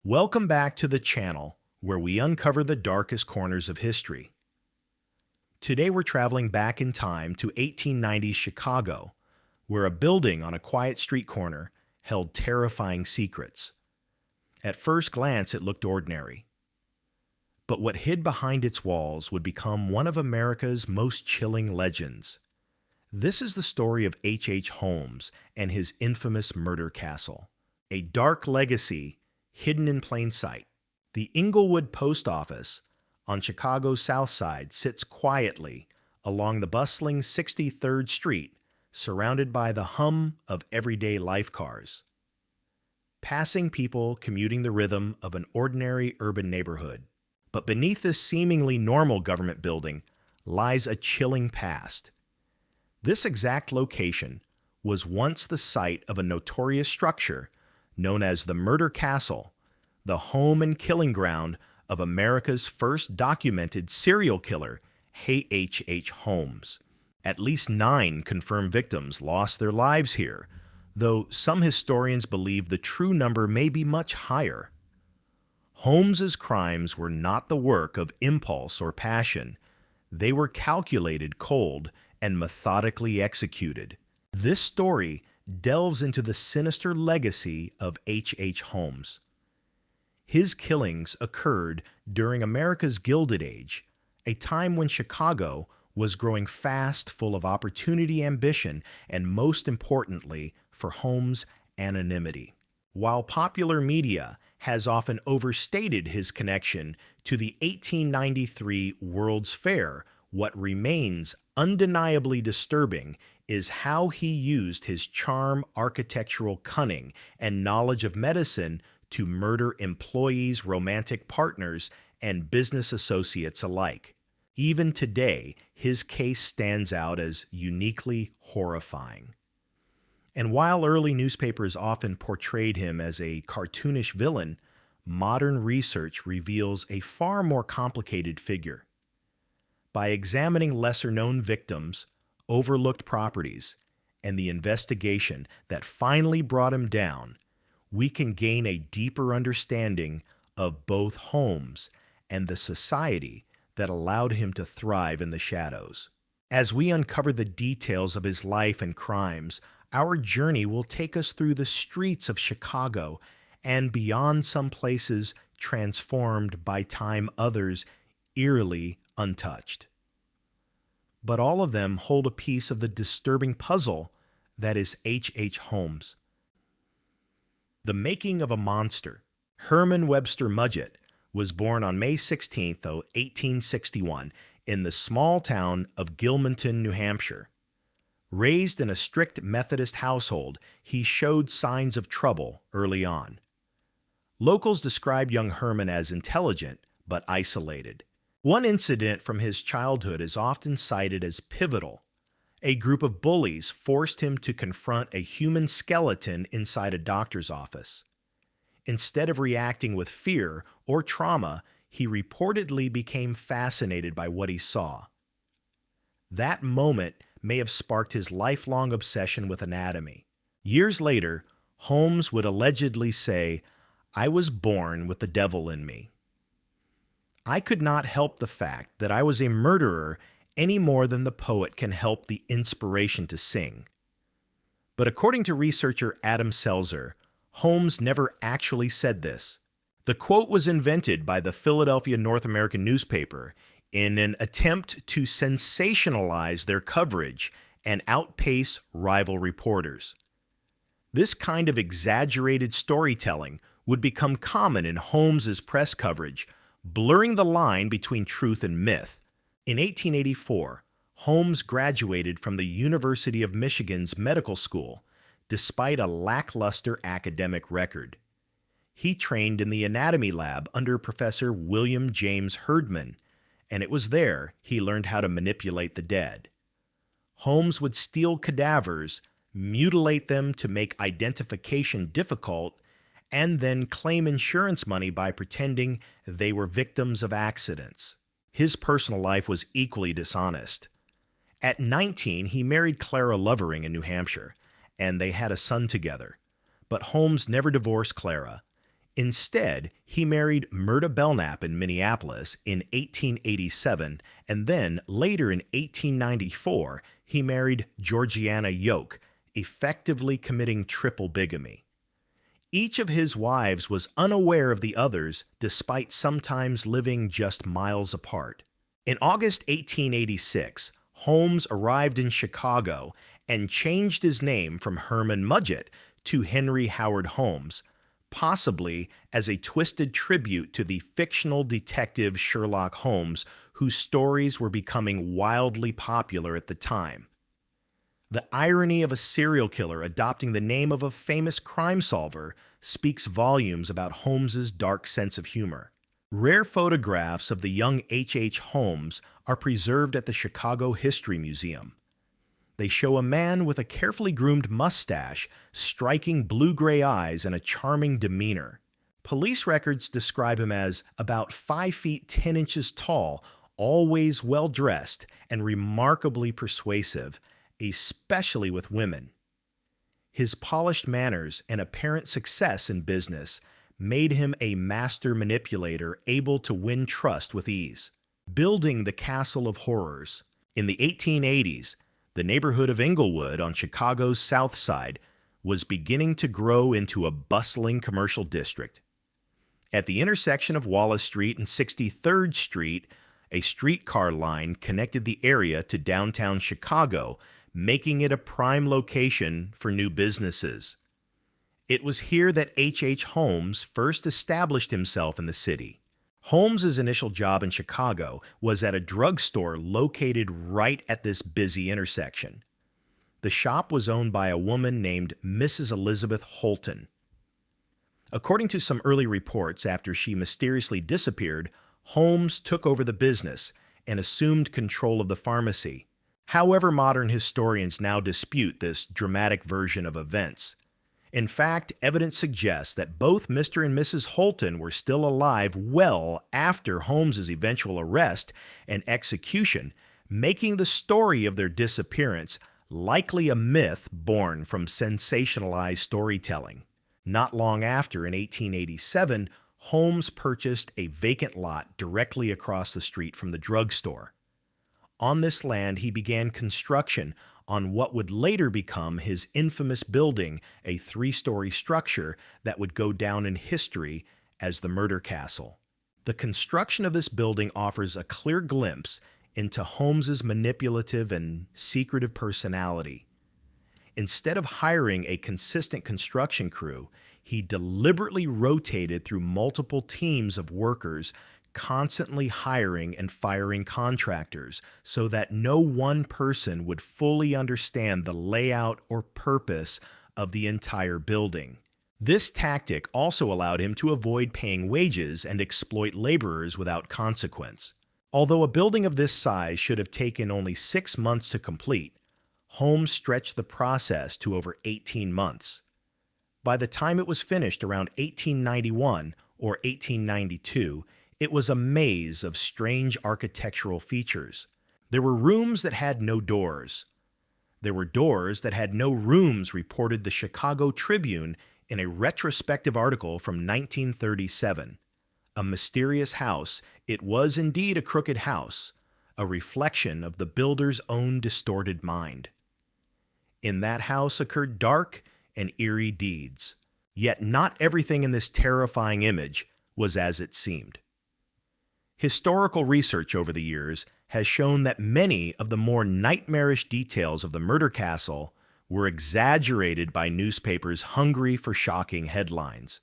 Welcome back to the channel where we uncover the darkest corners of history. Today we're traveling back in time to 1890s Chicago, where a building on a quiet street corner held terrifying secrets. At first glance, it looked ordinary. But what hid behind its walls would become one of America's most chilling legends. This is the story of H. Holmes and his infamous murder castle, a dark legacy hidden in plain sight. The Inglewood Post Office on Chicago's South Side sits quietly along the bustling 63rd Street, surrounded by the hum of everyday life cars. Passing people commuting the rhythm of an ordinary urban neighborhood. But beneath this seemingly normal government building lies a chilling past. This exact location was once the site of a notorious structure known as the Murder Castle, the home and killing ground of America's first documented serial killer, H. Holmes. At least 9 confirmed victims lost their lives here, though some historians believe the true number may be much higher. Holmes's crimes were not the work of impulse or passion. They were calculated, cold, and methodically executed. This story delves into the sinister legacy of H. Holmes. His killings occurred during America's Gilded Age, a time when Chicago was growing fast, full of opportunity, ambition, and most importantly, for Holmes' anonymity. While popular media has often overstated his connection to the 1893 World's Fair, what remains undeniably disturbing is how he used his charm, architectural cunning, and knowledge of medicine to murder employees, romantic partners, and business associates alike. Even today, his case stands out as uniquely horrifying. And while early newspapers often portrayed him as a cartoonish villain, modern research reveals a far more complicated figure. By examining lesser-known victims, overlooked properties, and the investigation that finally brought him down, we can gain a deeper understanding of both Holmes and the society that allowed him to thrive in the shadows. As we uncover the details of his life and crimes, our journey will take us through the streets of Chicago and beyond, some places transformed by time, others eerily untouched. But all of them hold a piece of the disturbing puzzle that is H. Holmes. The making of a monster. Herman Webster Mudgett was born on May 16, 1861, in the small town of Gilmanton, New Hampshire. Raised in a strict Methodist household, he showed signs of trouble early on. Locals described young Herman as intelligent but isolated. One incident from his childhood is often cited as pivotal. A group of bullies forced him to confront a human skeleton inside a doctor's office. Instead of reacting with fear or trauma, he reportedly became fascinated by what he saw. That moment may have sparked his lifelong obsession with anatomy. Years later, Holmes would allegedly say, "I was born with the devil in me. I could not help the fact that I was a murderer any more than the poet can help the inspiration to sing." But according to researcher Adam Selzer, Holmes never actually said this. The quote was invented by the Philadelphia North American newspaper in an attempt to sensationalize their coverage and outpace rival reporters. This kind of exaggerated storytelling would become common in Holmes's press coverage, blurring the line between truth and myth. In 1884, Holmes graduated from the University of Michigan's medical school, despite a lackluster academic record. He trained in the anatomy lab under Professor William James Herdman, and it was there he learned how to manipulate the dead. Holmes would steal cadavers, mutilate them to make identification difficult, and then claim insurance money by pretending they were victims of accidents. His personal life was equally dishonest. At 19, he married Clara Lovering in New Hampshire, and they had a son together. But Holmes never divorced Clara. Instead, he married Myrta Belknap in Minneapolis in 1887, and then later in 1894, he married Georgiana Yoke, effectively committing triple bigamy. Each of his wives was unaware of the others, despite sometimes living just miles apart. In August 1886, Holmes arrived in Chicago and changed his name from Herman Mudgett to Henry Howard Holmes, possibly as a twisted tribute to the fictional detective Sherlock Holmes, whose stories were becoming wildly popular at the time. The irony of a serial killer adopting the name of a famous crime solver speaks volumes about Holmes's dark sense of humor. Rare photographs of the young H. Holmes are preserved at the Chicago History Museum. They show a man with a carefully groomed mustache, striking blue-gray eyes, and a charming demeanor. Police records describe him as about 5 feet 10 inches tall, always well-dressed, and remarkably persuasive, especially with women. His polished manners and apparent success in business made him a master manipulator able to win trust with ease. Building the Castle of Horrors. In the 1880s, the neighborhood of Inglewood on Chicago's South Side was beginning to grow into a bustling commercial district. At the intersection of Wallace Street and 63rd Street, a streetcar line connected the area to downtown Chicago, making it a prime location for new businesses. It was here that H. Holmes first established himself in the city. Holmes's initial job in Chicago was at a drugstore located right at this busy intersection. The shop was owned by a woman named Mrs. Elizabeth Holton. According to some early reports, after she mysteriously disappeared, Holmes took over the business and assumed control of the pharmacy. However, modern historians now dispute this dramatic version of events. In fact, evidence suggests that both Mr. and Mrs. Holton were still alive well after Holmes's eventual arrest and execution, making the story of their disappearance likely a myth born from sensationalized storytelling. Not long after, in 1887, Holmes purchased a vacant lot directly across the street from the drugstore. On this land, he began construction on what would later become his infamous building, a 3-story structure that would go down in history as the Murder Castle. The construction of this building offers a clear glimpse into Holmes's manipulative and secretive personality. Instead of hiring a consistent construction crew, he deliberately rotated through multiple teams of workers, constantly hiring and firing contractors so that no one person would fully understand the layout or purpose of the entire building. This tactic also allowed him to avoid paying wages and exploit laborers without consequence. Although a building of this size should have taken only 6 months to complete, Holmes stretched the process to over 18 months. By the time it was finished around 1891 or 1892, it was a maze of strange architectural features. There were rooms that had no doors. There were doors that had no rooms, reported the Chicago Tribune in a retrospective article from 1937. A mysterious house, it was indeed a crooked house, a reflection of the builder's own distorted mind. In that house occurred dark and eerie deeds. Yet not everything in this terrifying image was as it seemed. Historical research over the years has shown that many of the more nightmarish details of the Murder Castle were exaggerated by newspapers hungry for shocking headlines.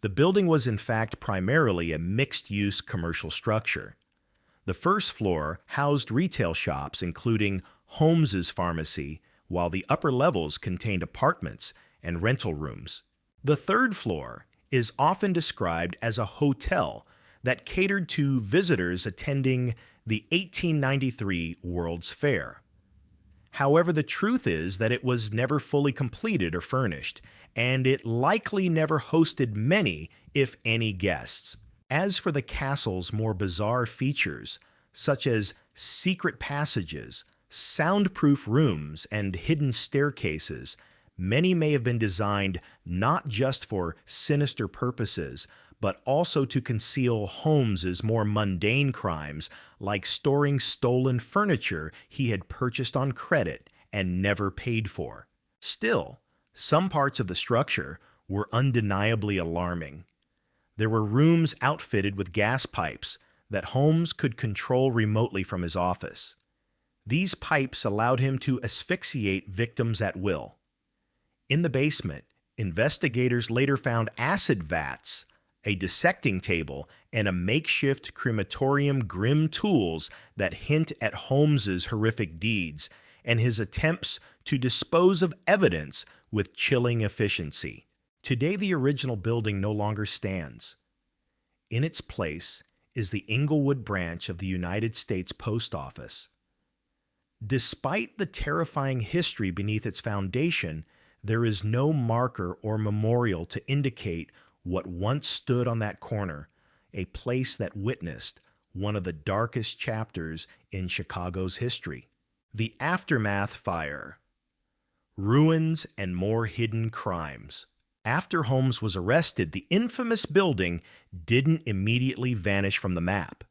The building was in fact primarily a mixed-use commercial structure. The first floor housed retail shops, including Holmes's pharmacy, while the upper levels contained apartments and rental rooms. The third floor is often described as a hotel that catered to visitors attending the 1893 World's Fair. However, the truth is that it was never fully completed or furnished, and it likely never hosted many, if any, guests. As for the castle's more bizarre features, such as secret passages, soundproof rooms, and hidden staircases, Many may have been designed not just for sinister purposes, but also to conceal Holmes's more mundane crimes, like storing stolen furniture he had purchased on credit and never paid for. Still, some parts of the structure were undeniably alarming. There were rooms outfitted with gas pipes that Holmes could control remotely from his office. These pipes allowed him to asphyxiate victims at will. In the basement, investigators later found acid vats, a dissecting table, and a makeshift crematorium, grim tools that hint at Holmes's horrific deeds and his attempts to dispose of evidence with chilling efficiency. Today, the original building no longer stands. In its place is the Inglewood branch of the United States Post Office. Despite the terrifying history beneath its foundation, there is no marker or memorial to indicate what once stood on that corner, a place that witnessed one of the darkest chapters in Chicago's history. The Aftermath Fire. Ruins and more hidden crimes. After Holmes was arrested, the infamous building didn't immediately vanish from the map.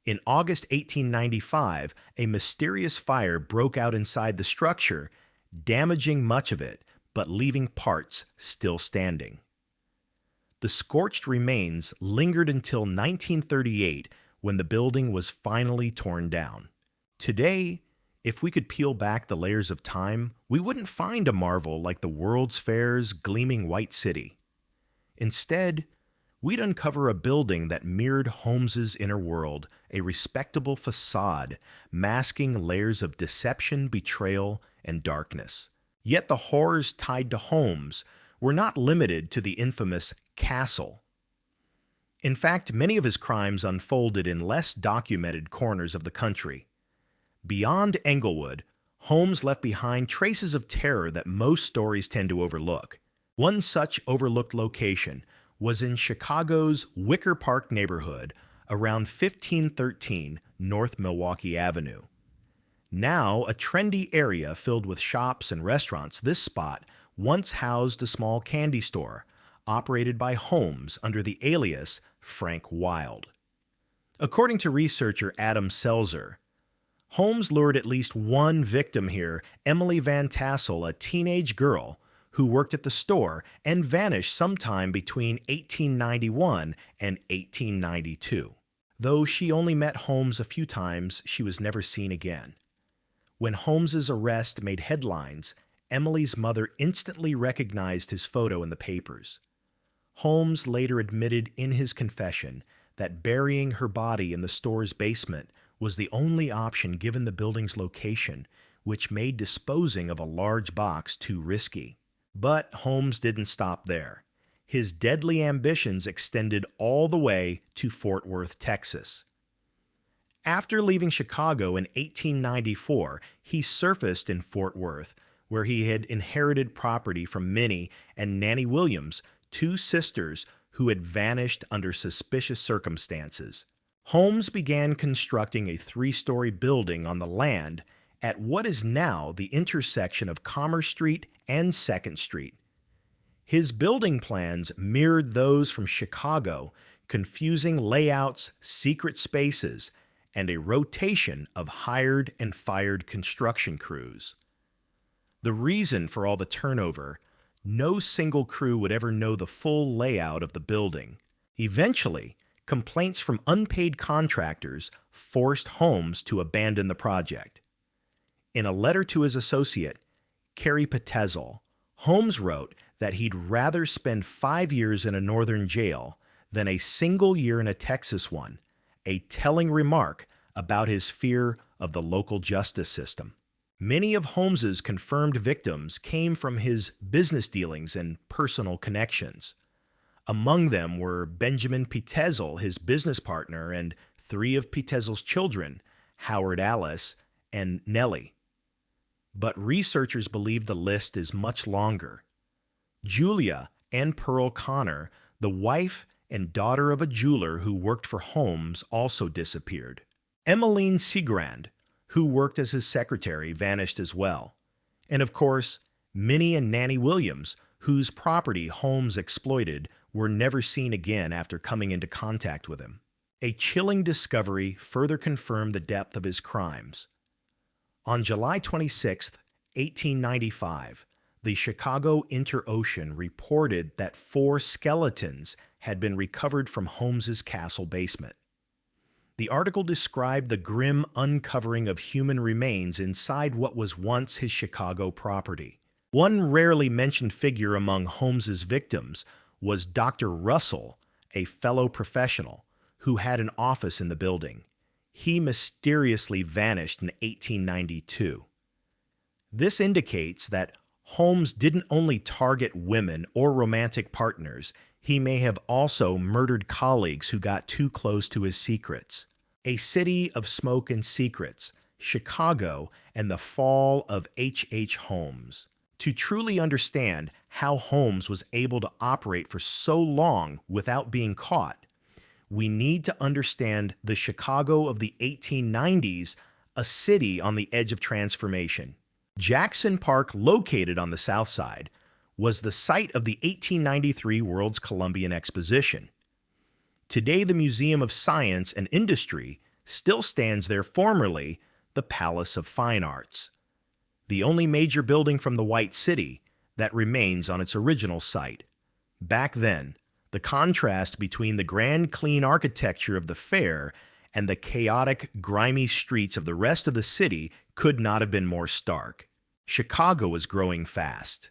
In August 1895, a mysterious fire broke out inside the structure, damaging much of it, but leaving parts still standing. The scorched remains lingered until 1938, when the building was finally torn down. Today, if we could peel back the layers of time, we wouldn't find a marvel like the World's Fair's gleaming white city. Instead, we'd uncover a building that mirrored Holmes's inner world, a respectable facade masking layers of deception, betrayal, and darkness. Yet the horrors tied to Holmes were not limited to the infamous castle. In fact, many of his crimes unfolded in less documented corners of the country. Beyond Englewood, Holmes left behind traces of terror that most stories tend to overlook. One such overlooked location was in Chicago's Wicker Park neighborhood around 1513 North Milwaukee Avenue. Now a trendy area filled with shops and restaurants, this spot once housed a small candy store operated by Holmes under the alias Frank Wilde. According to researcher Adam Selzer, Holmes lured at least one victim here, Emily Van Tassel, a teenage girl who worked at the store and vanished sometime between 1891 and 1892. Though she only met Holmes a few times, she was never seen again. When Holmes's arrest made headlines, Emily's mother instantly recognized his photo in the papers. Holmes later admitted in his confession that burying her body in the store's basement was the only option given the building's location, which made disposing of a large box too risky. But Holmes didn't stop there. His deadly ambitions extended all the way to Fort Worth, Texas. After leaving Chicago in 1894, he surfaced in Fort Worth, where he had inherited property from Minnie and Nanny Williams, two sisters who had vanished under suspicious circumstances. Holmes began constructing a three-story building on the land at what is now the intersection of Commerce Street and 2nd Street. His building plans mirrored those from Chicago, confusing layouts, secret spaces, and a rotation of hired and fired construction crews. The reason for all the turnover: no single crew would ever know the full layout of the building. Eventually, complaints from unpaid contractors forced Holmes to abandon the project. In a letter to his associate, Carrie Patezel, Holmes wrote that he'd rather spend 5 years in a northern jail than a single year in a Texas one, a telling remark about his fear of the local justice system. Many of Holmes's confirmed victims came from his business dealings and personal connections. Among them were Benjamin Patezel, his business partner, and 3 of Patezel's children, Howard Alice and Nellie. But researchers believe the list is much longer. Julia and Pearl Connor, the wife and daughter of a jeweler who worked for Holmes, also disappeared. Emmeline Seagrand, who worked as his secretary, vanished as well. And of course, Minnie and Nanny Williams, whose property Holmes exploited, were never seen again after coming into contact with him. A chilling discovery further confirmed the depth of his crimes. On July 26, 1895, the Chicago Inter-Ocean reported that 4 skeletons had been recovered from Holmes's castle basement. The article described the grim uncovering of human remains inside what was once his Chicago property. One rarely mentioned figure among Holmes's victims was Dr. Russell, a fellow professional who had an office in the building. He mysteriously vanished in 1892. This indicates that Holmes didn't only target women or romantic partners, he may have also murdered colleagues who got too close to his secrets. A city of smoke and secrets, Chicago, and the fall of H. Holmes. To truly understand how Holmes was able to operate for so long without being caught, we need to understand the Chicago of the 1890s, a city on the edge of transformation. Jackson Park, located on the south side, was the site of the 1893 World's Columbian Exposition. Today, the Museum of Science and Industry still stands there, formerly the Palace of Fine Arts, the only major building from the White City that remains on its original site. Back then, the contrast between the grand, clean architecture of the fair and the chaotic, grimy streets of the rest of the city could not have been more stark. Chicago was growing fast.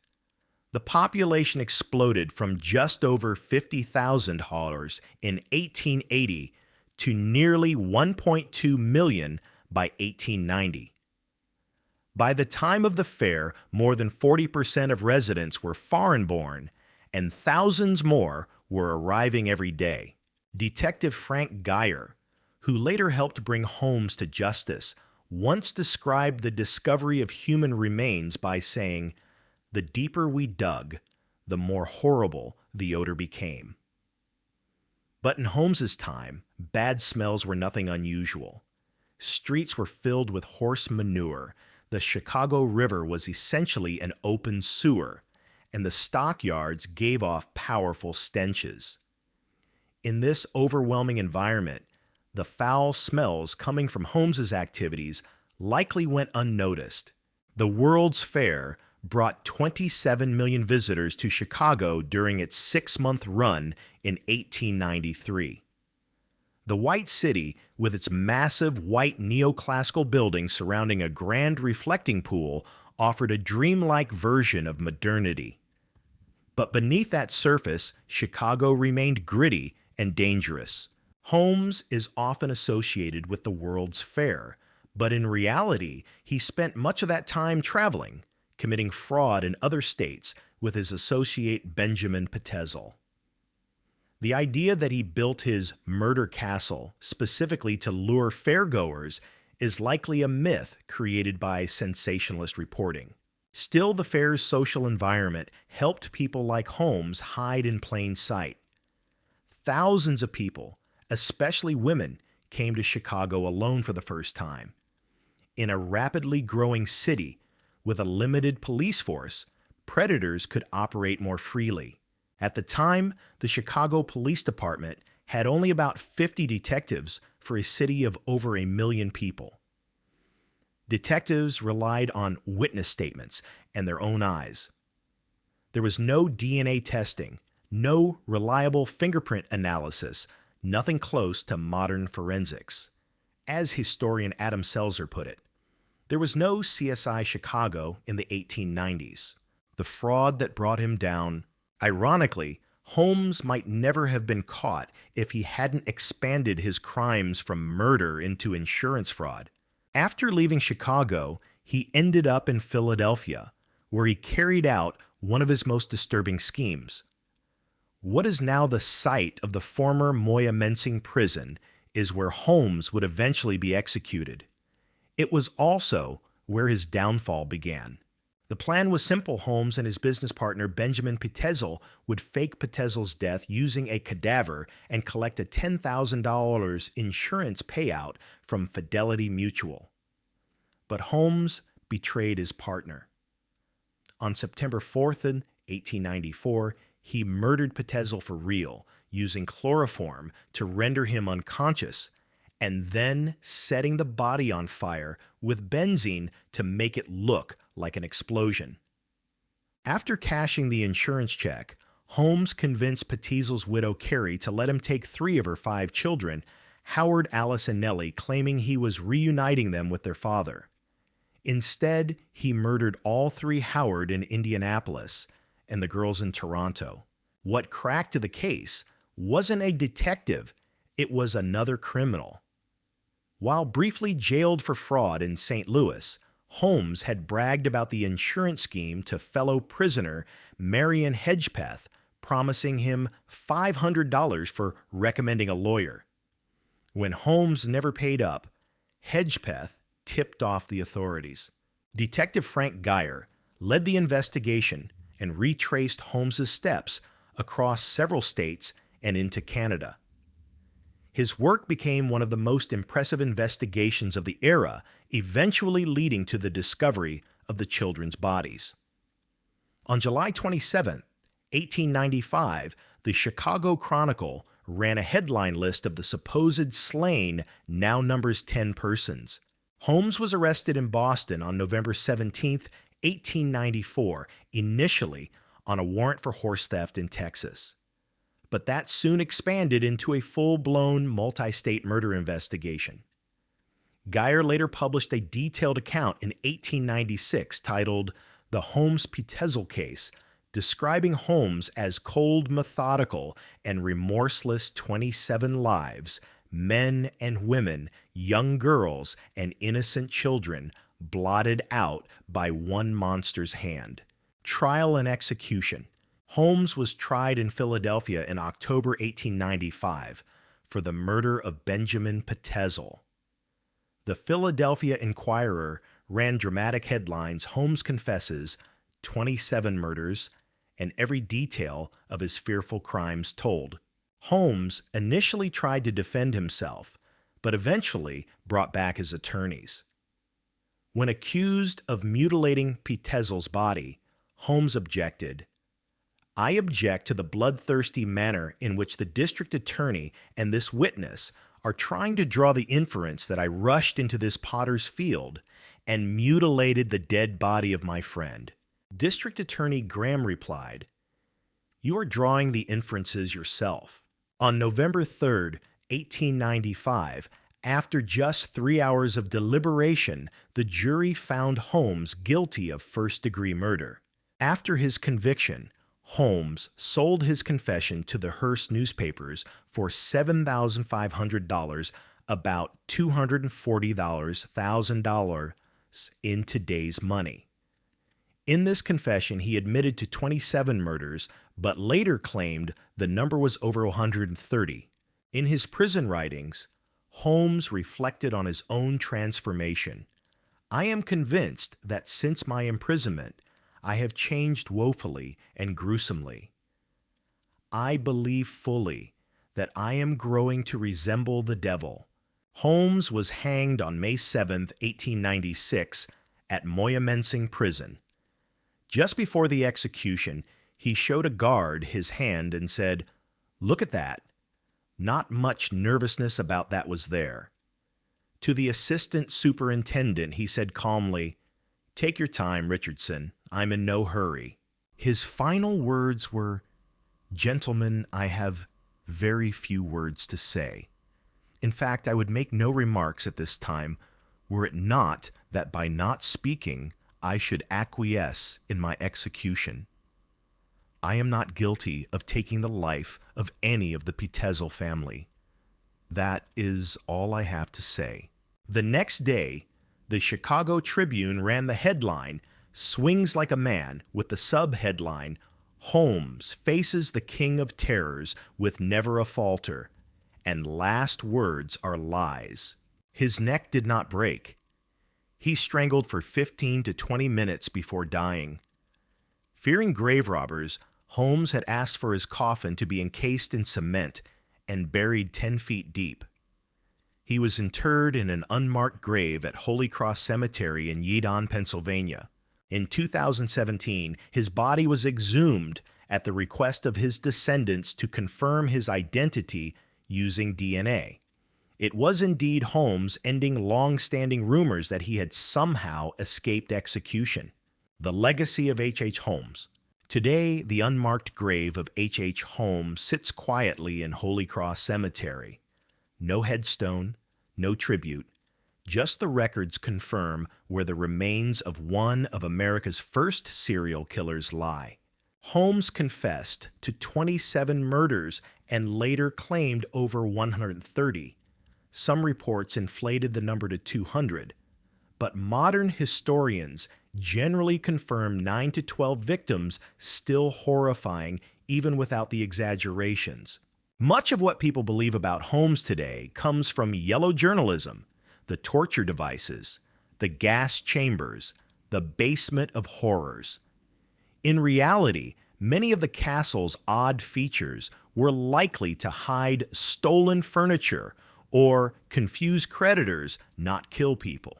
The population exploded from just over 50,000 haulers in 1880 to nearly 1.2 million by 1890. By the time of the fair, more than 40% of residents were foreign-born, and thousands more were arriving every day. Detective Frank Geyer, who later helped bring Holmes to justice, once described the discovery of human remains by saying, "The deeper we dug, the more horrible the odor became." But in Holmes's time, bad smells were nothing unusual. Streets were filled with horse manure, the Chicago River was essentially an open sewer, and the stockyards gave off powerful stenches. In this overwhelming environment, the foul smells coming from Holmes's activities likely went unnoticed. The World's Fair brought 27 million visitors to Chicago during its 6-month run in 1893. The White City, with its massive white neoclassical buildings surrounding a grand reflecting pool, offered a dreamlike version of modernity. But beneath that surface, Chicago remained gritty and dangerous. Holmes is often associated with the World's Fair, but in reality, he spent much of that time traveling, committing fraud in other states with his associate Benjamin Petezel. The idea that he built his murder castle specifically to lure fairgoers is likely a myth created by sensationalist reporting. Still, the fair's social environment helped people like Holmes hide in plain sight. Thousands of people, especially women, came to Chicago alone for the first time. In a rapidly growing city with a limited police force, predators could operate more freely. At the time, the Chicago Police Department had only about 50 detectives for a city of over 1 million people. Detectives relied on witness statements and their own eyes. There was no DNA testing, no reliable fingerprint analysis, nothing close to modern forensics. As historian Adam Selzer put it, there was no CSI Chicago in the 1890s. The fraud that brought him down. Ironically, Holmes might never have been caught if he hadn't expanded his crimes from murder into insurance fraud. After leaving Chicago, he ended up in Philadelphia, where he carried out one of his most disturbing schemes. What is now the site of the former Moyamensing prison is where Holmes would eventually be executed. It was also where his downfall began. The plan was simple. Holmes and his business partner Benjamin Petezel would fake Petezel's death using a cadaver and collect a $10,000 insurance payout from Fidelity Mutual. But Holmes betrayed his partner. On September 4th, 1894, he murdered Petezel for real, using chloroform to render him unconscious, and then setting the body on fire with benzene to make it look like an explosion. After cashing the insurance check, Holmes convinced Petezel's widow Carrie to let him take 3 of her 5 children, Howard, Alice, and Nellie, claiming he was reuniting them with their father. Instead, he murdered all 3 Howard in Indianapolis and the girls in Toronto. What cracked the case wasn't a detective, it was another criminal. While briefly jailed for fraud in St. Louis, Holmes had bragged about the insurance scheme to fellow prisoner Marion Hedgepeth, promising him $500 for recommending a lawyer. When Holmes never paid up, Hedgepeth tipped off the authorities. Detective Frank Geyer led the investigation and retraced Holmes's steps across several states and into Canada. His work became one of the most impressive investigations of the era, eventually leading to the discovery of the children's bodies. On July 27, 1895, the Chicago Chronicle ran a headline list of the supposed slain now numbers 10 persons. Holmes was arrested in Boston on November 17, 1894, initially on a warrant for horse theft in Texas. But that soon expanded into a full-blown multi-state murder investigation. Geyer later published a detailed account in 1896 titled The Holmes-Petezel Case, describing Holmes as cold, methodical, and remorseless 27 lives, men and women, young girls, and innocent children, blotted out by one monster's hand. Trial and execution. Holmes was tried in Philadelphia in October 1895 for the murder of Benjamin Petezel. The Philadelphia Inquirer ran dramatic headlines: Holmes confesses 27 murders and every detail of his fearful crimes told. Holmes initially tried to defend himself, but eventually brought back his attorneys. When accused of mutilating Petezel's body, Holmes objected, "I object to the bloodthirsty manner in which the district attorney and this witness are trying to draw the inference that I rushed into this potter's field and mutilated the dead body of my friend." District Attorney Graham replied, "You are drawing the inferences yourself." On November 3, 1895, after just 3 hours of deliberation, the jury found Holmes guilty of first-degree murder. After his conviction, Holmes sold his confession to the Hearst newspapers for $7,500, about $240,000 in today's money. In this confession, he admitted to 27 murders, but later claimed the number was over 130. In his prison writings, Holmes reflected on his own transformation. "I am convinced that since my imprisonment, I have changed woefully and gruesomely. I believe fully that I am growing to resemble the devil." Holmes was hanged on May 7, 1896, at Moyamensing Prison. Just before the execution, he showed a guard his hand and said, "Look at that. Not much nervousness about that was there." To the assistant superintendent, he said calmly, "Take your time, Richardson. I'm in no hurry." His final words were, "Gentlemen, I have very few words to say. In fact, I would make no remarks at this time, were it not that by not speaking, I should acquiesce in my execution. I am not guilty of taking the life of any of the Petezel family. That is all I have to say." The next day, the Chicago Tribune ran the headline, "Swings Like a Man," with the sub-headline, "Holmes faces the King of Terrors with never a falter, and last words are lies." His neck did not break. He strangled for 15 to 20 minutes before dying. Fearing grave robbers, Holmes had asked for his coffin to be encased in cement and buried 10 feet deep. He was interred in an unmarked grave at Holy Cross Cemetery in Yeadon, Pennsylvania. In 2017, his body was exhumed at the request of his descendants to confirm his identity using DNA. It was indeed Holmes, ending long-standing rumors that he had somehow escaped execution. The legacy of H. Holmes. Today, the unmarked grave of H. Holmes sits quietly in Holy Cross Cemetery. No headstone, no tribute, just the records confirm where the remains of one of America's first serial killers lie. Holmes confessed to 27 murders and later claimed over 130. Some reports inflated the number to 200, but modern historians generally confirm 9 to 12 victims, still horrifying even without the exaggerations. Much of what people believe about Holmes today comes from yellow journalism, the torture devices, the gas chambers, the basement of horrors. In reality, many of the castle's odd features were likely to hide stolen furniture or confuse creditors, not kill people.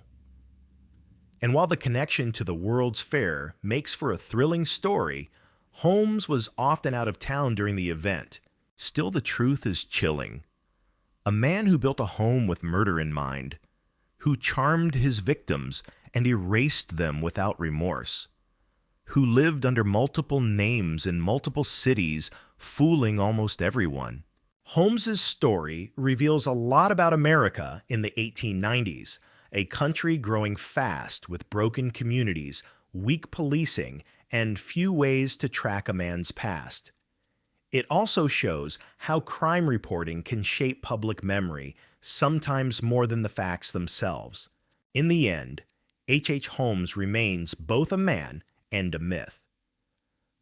And while the connection to the World's Fair makes for a thrilling story, Holmes was often out of town during the event. Still, the truth is chilling. A man who built a home with murder in mind, who charmed his victims and erased them without remorse, who lived under multiple names in multiple cities, fooling almost everyone. Holmes's story reveals a lot about America in the 1890s, a country growing fast with broken communities, weak policing, and few ways to track a man's past. It also shows how crime reporting can shape public memory, sometimes more than the facts themselves. In the end, H. Holmes remains both a man and a myth.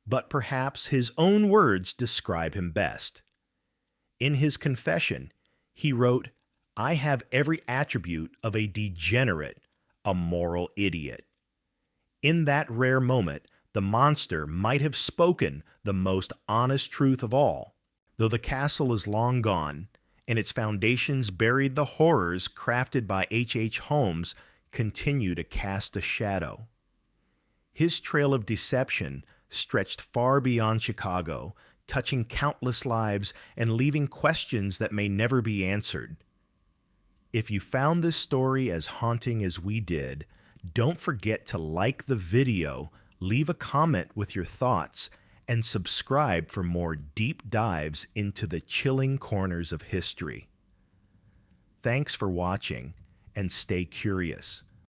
But perhaps his own words describe him best. In his confession, he wrote, "I have every attribute of a degenerate, a moral idiot." In that rare moment, the monster might have spoken the most honest truth of all. Though the castle is long gone, and its foundations buried, the horrors crafted by H. Holmes continue to cast a shadow. His trail of deception stretched far beyond Chicago, touching countless lives and leaving questions that may never be answered. If you found this story as haunting as we did, don't forget to like the video, leave a comment with your thoughts, and subscribe for more deep dives into the chilling corners of history. Thanks for watching, and stay curious.